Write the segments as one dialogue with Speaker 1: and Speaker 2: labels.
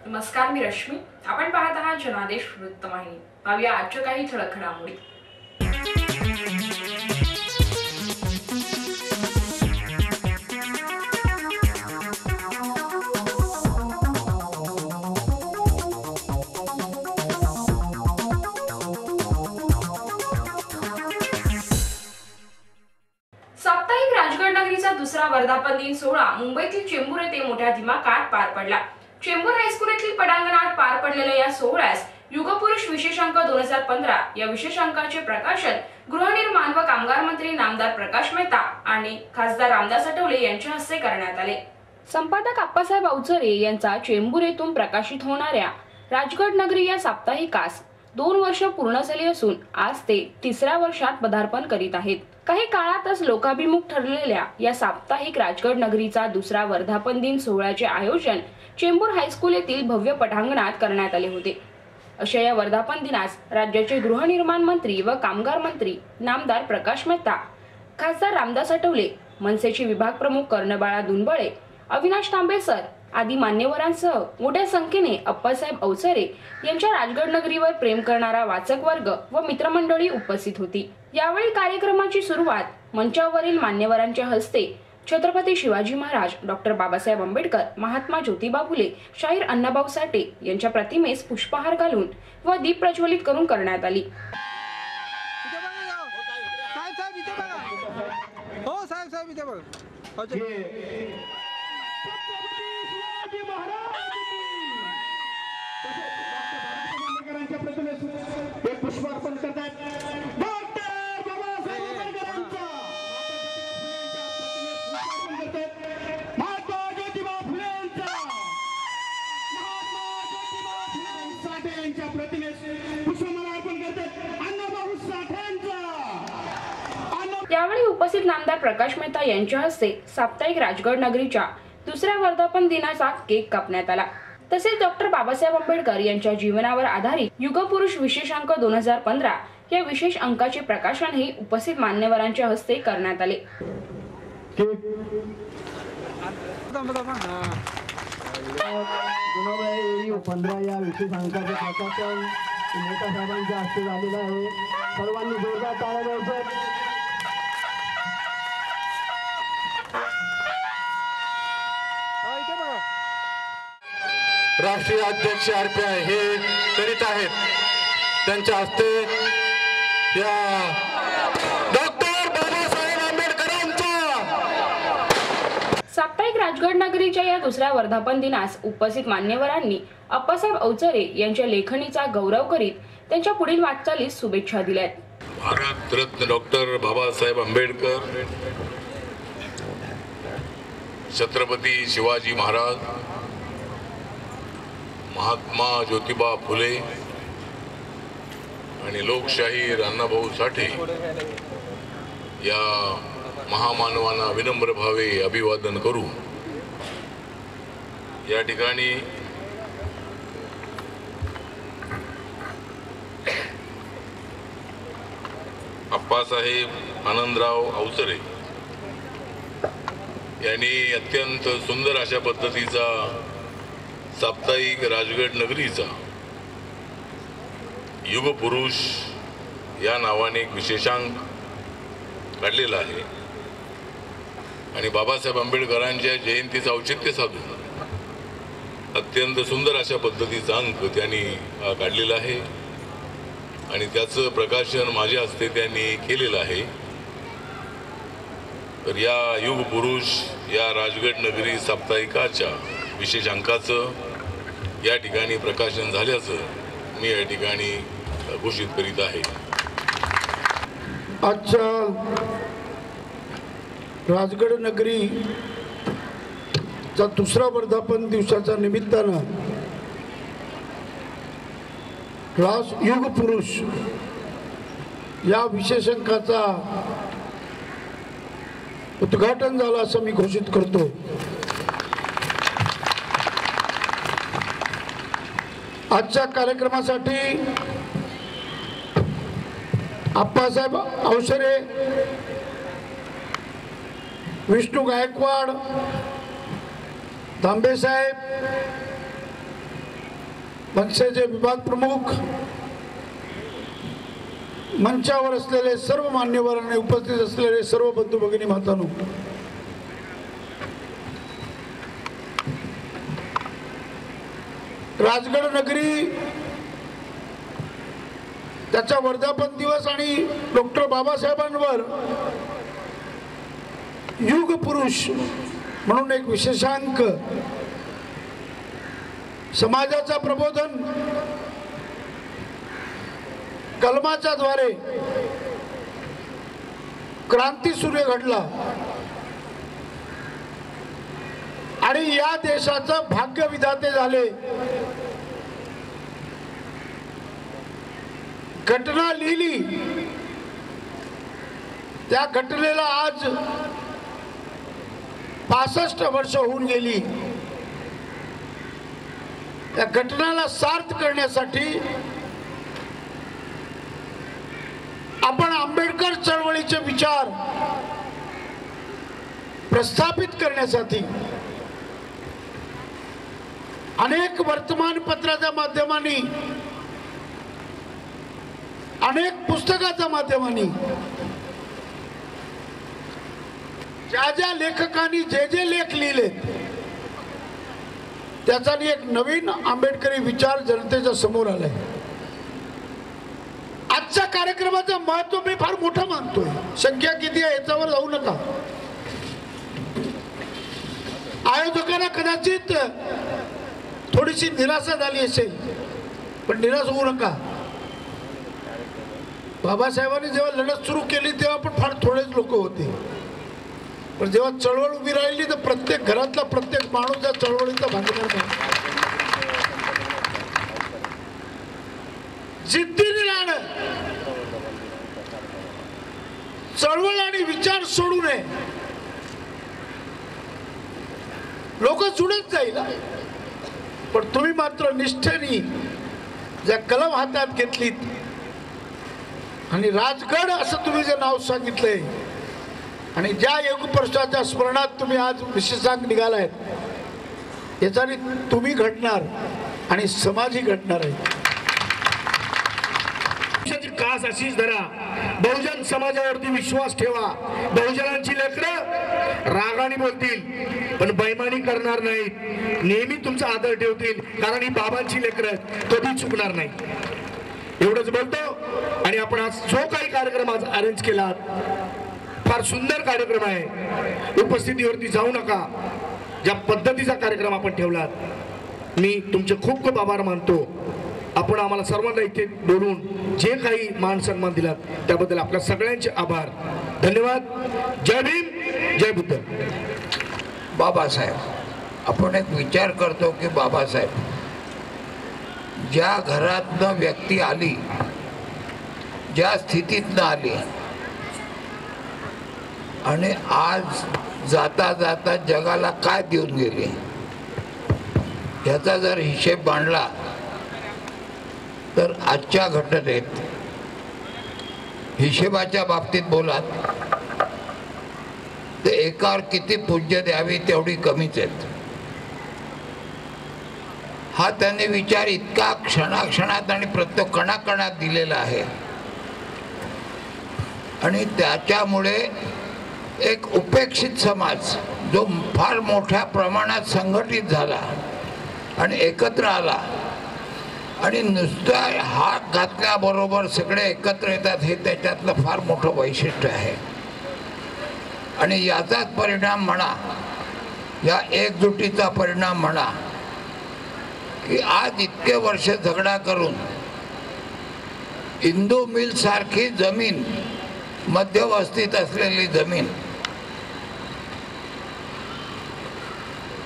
Speaker 1: नमस्कार, मी रश्मी. आपण पाहत आहात जनादेश वृत्तवाहिनी. पाहूया आजच्या काही ठळक घडामोडी. साप्ताहिक राजगड नगरीचा दुसरा वर्धापन दिन सोहळा मुंबईतील चेंबूर येथे मोठ्या दिमाखात पार पडला. चेंबूर हायस्कूल येथील पटांगणात पार पडलेल्या या सोहळ्यास युगपुरुष विशेष अंक 2015 या विशेष अंकाचे प्रकाशन गृहनिर्माण व कामगार मंत्री नामदार प्रकाश मेहता आणि खासदार रामदास आठवले यांच्या हस्ते करण्यात आले. संपादक आप्पासाहेब अवचरे यांचा चेंबूर येथून प्रकाशित होणाऱ्या राजगड नगरी या साप्ताहिकास 2 वर्ष पूर्ण झाली असून आज ते 3ऱ्या वर्षात पदार्पण करीत आहेत. काही काळातच लोकाभिमुख ठरलेल्या या साप्ताहिक राजगड नगरीचा दुसरा वर्धापन दिन सोहळ्याचे आयोजन चेंबूर हायस्कूल येथील भव्य पटांगणात करण्यात आले होते. अशा या वर्धापन दिनास राज्याचे गृहनिर्माण मंत्री व कामगार मंत्री नामदार प्रकाश मेहता, खासदार रामदास आठवले, मनसेचे विभाग प्रमुख कर्णबाळा दुनबळे, अविनाश तांबे सर आदी मान्यवरांसह मोठ्या संख्येने आप्पासाहेब अवचरे यांच्या राजगड नगरीवर प्रेम करणारा वाचक वर्ग व मित्रमंडळी उपस्थित होती. यावेळी कार्यक्रमाची सुरुवात मंचावरील मान्यवरांच्या हस्ते छत्रपती शिवाजी महाराज, डॉक्टर बाबासाहेब आंबेडकर, महात्मा ज्योतिबा फुले, शाहीर अण्णाभाऊ साठे यांच्या प्रतिमेस पुष्पहार घालून व दीप प्रज्वलित करून करण्यात आली. यावेळी उपस्थित नामदार प्रकाश मेहता यांच्या हस्ते साप्ताहिक राजगड नगरीच्या दुसऱ्या वर्धापन दिनाचा केक कापण्यात आला. तसेच डॉक्टर बाबासाहेब आंबेडकर यांच्या जीवनावर आधारित युगपुरुष विशेष अंक 2015 या विशेष अंकाचे प्रकाशनही उपस्थित मान्यवरांच्या हस्ते करण्यात आले.
Speaker 2: 15 या विशेष अंकाचे प्रकाशन मेहता साहेबांच्या हस्ते झालेलं आहे. सर्वांनी जोरदार टाळ्या द्यायच्या.
Speaker 3: राष्ट्रीय अध्यक्ष RPI हे करीत आहेत. त्यांच्या हस्ते या डॉक्टर बाबासाहेब आंबेडकरांचा
Speaker 1: साप्ताहिक राजगड नगरीच्या या दुसऱ्या वर्धापन दिनास उपस्थित मान्यवरांनी आप्पासाहेब अवचरे यांच्या लेखणीचा गौरव करीत त्यांच्या पुढील वाटचालीस शुभेच्छा दिल्यात.
Speaker 3: भारतरत्न डॉक्टर बाबासाहेब आंबेडकर, छत्रपती शिवाजी महाराज, महात्मा ज्योतिबा फुले आणि लोकशाहीर अण्णाभाऊ साठे या महामानवांना विनम्र भावे अभिवादन करू. या ठिकाणी आप्पासाहेब आनंदराव अवचरे यांनी अत्यंत सुंदर अशा पद्धतीचा साप्ताहिक राजगड नगरीचा युगपुरुष या नावाने एक विशेषांक काढलेला आहे आणि बाबासाहेब आंबेडकरांच्या जयंतीचं औचित्य साधून अत्यंत सुंदर अशा पद्धतीचा अंक त्यांनी काढलेला आहे आणि त्याचं प्रकाशन माझ्या हस्ते त्यांनी केलेलं आहे. तर या युगपुरुष या राजगड नगरी साप्ताहिकाच्या विशेष अंकाचं या ठिकाणी प्रकाशन झाल्याचं मी या ठिकाणी घोषित करीत आहे.
Speaker 2: आजच्या राजगड नगरी चा दुसरा वर्धापन दिवसाच्या निमित्तानं युगपुरुष या विशेष अंकाचा उद्घाटन झालं असं मी घोषित करतो. आजच्या कार्यक्रमासाठी आप्पासाहेब अवचरे, विष्णू गायकवाड, तांबे साहेब,
Speaker 4: मनसेचे विभाग प्रमुख, मंचावर असलेले सर्व मान्यवर आणि उपस्थित असलेले सर्व बंधू भगिनी मातांनो, राजगड नगरी त्याचा वर्धापन दिवस आणि डॉक्टर बाबासाहेबांवर युग पुरुष म्हणून एक विशेषांक, समाजाचा प्रबोधन कलमाच्या द्वारे क्रांती सूर्य घडला आणि या देशाचा भाग्य विधाते झाले. घटना लिहिली, त्या घटनेला आज 65 वर्ष होऊन गेली. त्या घटनेला सार्थ करण्यासाठी आपण आंबेडकर चळवळीचे विचार प्रस्थापित करण्यासाठी अनेक वर्तमानपत्राच्या माध्यमांनी, अनेक पुस्तकाच्या माध्यमांनी, ज्या ज्या लेखकांनी जे लेख लिहिले त्याचा एक नवीन आंबेडकरी विचार जनतेच्या समोर आलाय. आजच्या कार्यक्रमाचं महत्व मी फार मोठं मानतोय. संख्या किती आहे याच्यावर जाऊ नका. आयोजकांना कदाचित थोडीशी निराशा झाली असेल, पण निराश होऊ नका. बाबासाहेबांनी जेव्हा लढत सुरू केली तेव्हा पण फार थोडेच लोक होते, पण जेव्हा चळवळ उभी राहिली तर प्रत्येक घरातला प्रत्येक माणूस त्या चळवळीचा भागीदार झाला. जिद्दीने राहणं, चळवळ आणि विचार सोडू नये. लोक जुळत जाईल, पण तुम्ही मात्र निष्ठेने ज्या कलम हातात घेतलीत आणि राजगड असं तुम्ही जे नाव सांगितलंय आणि ज्या युगपुरुषाच्या स्मरणात तुम्ही आज विशेषांक निघालाय, याच्याने तुम्ही घडणार आणि समाजही घडणार आहे.
Speaker 5: कास अशीच धरा, बहुजन समाजावरती विश्वास ठेवा. बहुजनांची लेकरं रागाने बोलतील पण बैमानी करणार नाहीत, नेहमी तुमचा आदर ठेवतील, कारण ही बाबांची लेकरं कधी चुकणार नाही. एवढंच बोलतो. आणि आपण आज जो काही कार्यक्रम आज अरेंज केला, फार सुंदर कार्यक्रम आहे. उपस्थितीवरती जाऊ नका. ज्या पद्धतीचा कार्यक्रम आपण ठेवलात, मी तुमचे खूप खूप आभार मानतो. आपण आम्हाला सर्वांना इथे बोलून जे काही मान सन्मान दिलात त्याबद्दल आपल्या सगळ्यांचे आभार, धन्यवाद. जय भीम, जय बुद्ध.
Speaker 6: बाबासाहेब, आपण एक विचार करतो की बाबासाहेब ज्या घरातनं व्यक्ती आली, ज्या स्थितीतनं आली आणि आज जाता जाता जगाला काय देऊन गेली, याचा जर हिशेब मांडला तर आजच्या घटनेत हिशेबाच्या बाबतीत बोलात तर एकावर किती पूज्य द्यावी तेवढी कमीच आहेत. हा त्याने विचार इतका क्षणाक्षणात आणि प्रत्येक कणाकणात दिलेला आहे आणि त्याच्यामुळे एक उपेक्षित समाज जो फार मोठ्या प्रमाणात संघटित झाला आणि एकत्र आला आणि नुसता हात घातल्याबरोबर सगळे एकत्र येतात, हे त्याच्यातलं फार मोठं वैशिष्ट्य आहे. आणि याचाच परिणाम म्हणा, या एकजुटीचा परिणाम म्हणा की आज इतके वर्ष झगडा करून इंदू मिल सारखी जमीन, मध्यवस्तीत असलेली जमीन,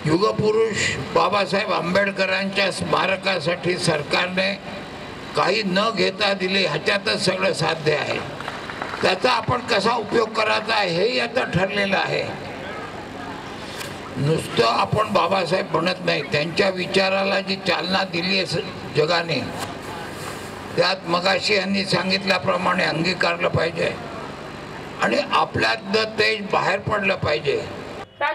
Speaker 6: युगपुरुष बाबासाहेब आंबेडकरांच्या स्मारकासाठी सरकारने काही न घेता दिले, ह्याच्यातच सगळं साध्य आहे. त्याचा आपण कसा उपयोग करायचा हेही आता ठरलेलं आहे. नुसतं आपण बाबासाहेब म्हणत नाही, त्यांच्या विचाराला जी चालना दिली आहे जगाने, त्यात मगाशी यांनी सांगितल्याप्रमाणे अंगीकारलं पाहिजे आणि आपल्यातलं तेज बाहेर पडलं पाहिजे.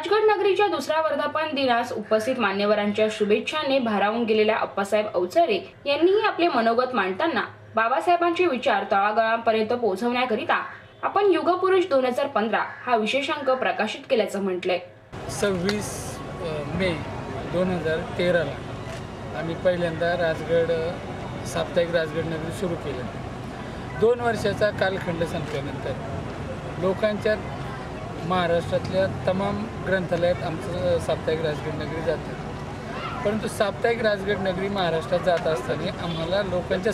Speaker 1: राजगड नगरीच्या दुसऱ्या वर्धापन दिनास उपस्थित मान्यवरांच्या शुभेच्छाने भारावून गेलेल्या अप्पासाहेब अवचरे यांनीही आपले मनोगत मांडताना बाबासाहेबांचे विचार तळागाळापर्यंत पोहोचवण्याकरिता आपण युगपुरुष 2015 हा विशेषांक प्रकाशित केल्याचं म्हटलंय।
Speaker 7: 26 मे 2013 आम्ही पहिल्यांदा राजगड साप्ताहिक राजगड नगरी सुरू केलं। 2 वर्षाचा कालखंड संपल्यानंतर लोकांच्या महाराष्ट्रातल्या तमाम ग्रंथालयात आमचं साप्ताहिक राजगड नगरी जातं, परंतु साप्ताहिक राजगड नगरी महाराष्ट्रात जात असताना आम्हाला लोकांच्या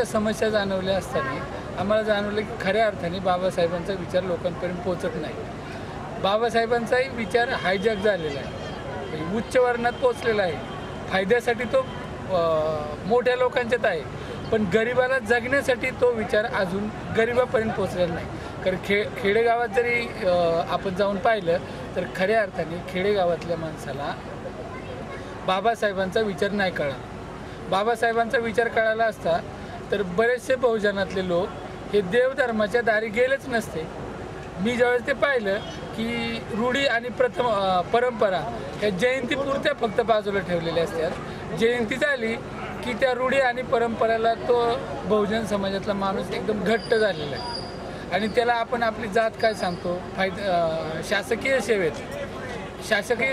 Speaker 7: समस्या जाणवल्या असताना आम्हाला जाणवलं की खऱ्या अर्थाने बाबासाहेबांचा विचार लोकांपर्यंत पोहोचत नाही। बाबासाहेबांचाही विचार हायजॅक झालेला आहे, उच्च वर्णात पोचलेला आहे, फायद्यासाठी तो मोठ्या लोकांच्यात आहे, पण गरिबाला जगण्यासाठी तो विचार अजून गरिबापर्यंत पोचलेला नाही। कारण खेडेगावात जरी आपण जाऊन पाहिलं तर खऱ्या अर्थाने खेडेगावातल्या माणसाला बाबासाहेबांचा विचार नाही कळला। बाबासाहेबांचा विचार कळाला असता तर बरेचसे बहुजनातले लोक हे देवधर्माच्या दारी गेलेच नसते। मी ज्यावेळेस ते पाहिलं की रूढी आणि परंपरा ह्या जयंतीपुरत्या फक्त बाजूला ठेवलेल्या असतात। जयंती झाली की त्या रूढी आणि परंपरेला तो बहुजन समाजातला माणूस एकदम घट्ट झालेला आहे आणि त्याला आपण आपली जात काय सांगतो, शासकीय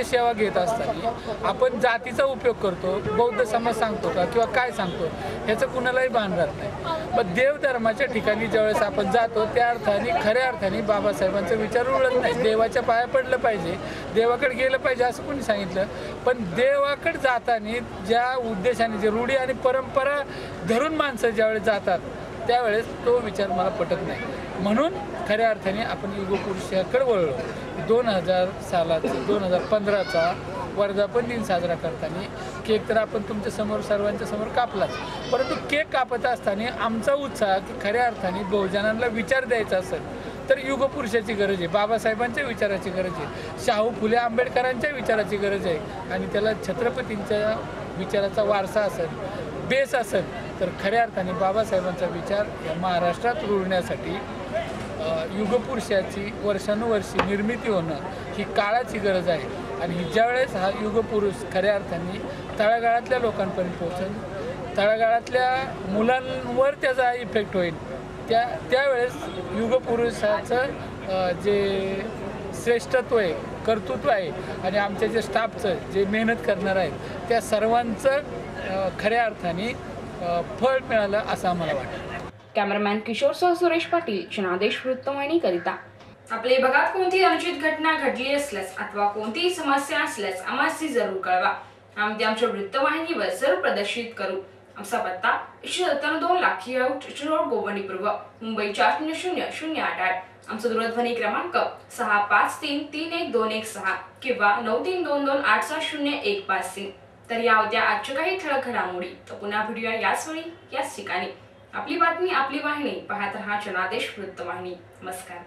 Speaker 7: सेवा घेत असताना आपण जातीचा उपयोग करतो, बौद्ध समाज सांगतो का किंवा काय सांगतो ह्याचं कुणालाही भान राहत नाही। मग देवधर्माच्या ठिकाणी ज्यावेळेस आपण जातो त्या अर्थाने खऱ्या अर्थाने बाबासाहेबांचा विचार उरत नाही। देवाच्या पाया पडलं पाहिजे, देवाकडे गेलं पाहिजे असं कोणी सांगितलं, पण देवाकडे जाताना ज्या उद्देशाने जे रूढी आणि परंपरा धरून माणसं ज्यावेळेस जातात त्यावेळेस तो विचार मला पटत नाही। म्हणून खऱ्या अर्थाने आपण युगपुरुषाकडे वळलो। 2015चा वर्धापन दिन साजरा करताना केक तर आपण तुमच्या समोर सर्वांच्या समोर कापलाच, परंतु केक कापत असताना आमचा उत्साह की खऱ्या अर्थाने बहुजनांना विचार द्यायचा असेल तर युगपुरुषाची गरज आहे, बाबासाहेबांच्या विचाराची गरज आहे, शाहू फुले आंबेडकरांच्या विचाराची गरज आहे आणि त्याला छत्रपतींच्या विचाराचा वारसा असेल, बेस असेल तर खऱ्या अर्थाने बाबासाहेबांचा विचार या महाराष्ट्रात रुळण्यासाठी युगपुरुषाची वर्षानुवर्षी निर्मिती होणं ही काळाची गरज आहे। आणि ज्यावेळेस हा युगपुरुष खऱ्या अर्थाने तळागाळातल्या लोकांपर्यंत पोहोचेल, तळागाळातल्या मुलांवर त्याचा इफेक्ट होईल, त्यावेळेस युगपुरुषाचं जे श्रेष्ठत्व आहे, कर्तृत्व आहे आणि आमच्या जे स्टाफचं जे मेहनत करणार आहेत त्या सर्वांचं खऱ्या अर्थाने फळ मिळालं असं आम्हाला वाटतं।
Speaker 1: कॅमेरामॅन किशोरसह सुरेश पाटील, जनादेश वृत्तवाहिनी करिता। आपल्या भागात कोणती अनुचित घटना घडली असल्यास अथवा कोणतीही समस्या असल्यास आम्हास जरूर कळवा, आम्ही आमच्या वृत्तवाहिनीवर जरूर प्रदर्शित करू। आमचा पत्ता 197 लाखी आउट रोड गोवंडी पूर्व मुंबई 400088। आमचा दूरध्वनी क्रमांक 65331216 किंवा 9322870153। तर या होत्या आजच्या काही ठळक घडामोडी। तर पुन्हा भेटूया याच वेळी याच ठिकाणी। आपली बातमी आपली वाहिनी, पाहत रहा जनादेश वृत्तवाहिनी। नमस्कार।